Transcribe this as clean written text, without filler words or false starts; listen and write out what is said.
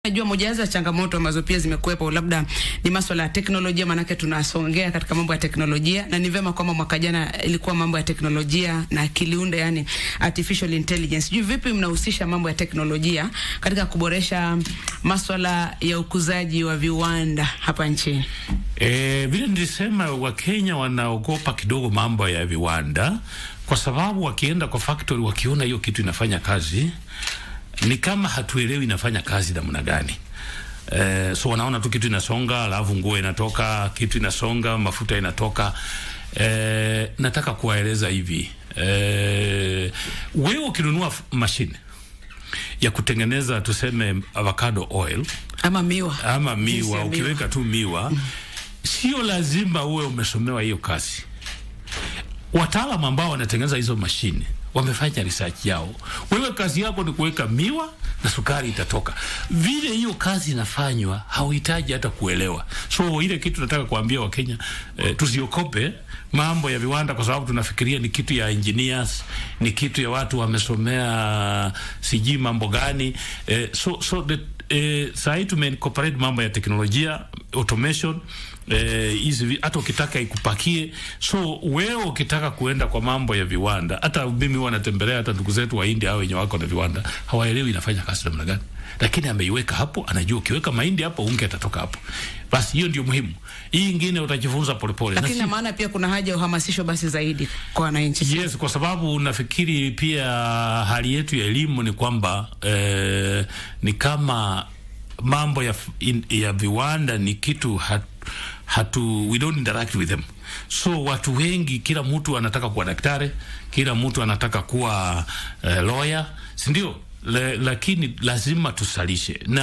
Najua moja ya changamoto ambazo pia zimekuwepo labda ni masuala ya teknolojia, manake tunasongea katika mambo ya teknolojia, na ni vema kwamba mwaka jana ilikuwa mambo ya teknolojia na akili unde, yani artificial intelligence. Sijui vipi mnahusisha mambo ya teknolojia katika kuboresha masuala ya ukuzaji wa viwanda hapa nchini? Vile nilisema, Wakenya wanaogopa kidogo mambo ya viwanda kwa sababu wakienda kwa factory wakiona hiyo kitu inafanya kazi ni kama hatuelewi inafanya kazi namna gani. So wanaona tu kitu inasonga, alafu nguo inatoka, kitu inasonga, mafuta inatoka. Nataka kuwaeleza hivi. Wewe ukinunua mashine ya kutengeneza tuseme avocado oil ama miwa, ukiweka tu miwa, sio lazima uwe umesomewa hiyo kazi. Wataalamu ambao wanatengeneza hizo mashine wamefanya research yao. Wewe kazi yako ni kuweka miwa na sukari itatoka. Vile hiyo kazi inafanywa hauhitaji hata kuelewa. So ile kitu nataka kuambia Wakenya, tusiokope mambo ya viwanda kwa sababu tunafikiria ni kitu ya engineers, ni kitu ya watu wamesomea siji mambo gani. Sahi tumeincorporate mambo ya teknolojia, automation, hizi hata ukitaka ikupakie. So wewe ukitaka kuenda kwa mambo ya viwanda, hata mimi wanatembelea hata ndugu zetu wa India hao wenye wako na viwanda, hawaelewi inafanya kazi namna gani. Lakini ameiweka hapo, anajua ukiweka mahindi hapo unge atatoka hapo. Basi hiyo ndio muhimu. Hii nyingine utajifunza polepole. Lakini na maana pia kuna haja ya uhamasisho basi zaidi kwa wananchi. Yes, kwa sababu nafikiri pia hali yetu ya elimu ni kwamba ni kama mambo ya viwanda ni kitu we don't interact with them. So watu wengi, kila mtu anataka kuwa daktari, kila mtu anataka kuwa lawyer, si ndio? Lakini lazima tusalishe na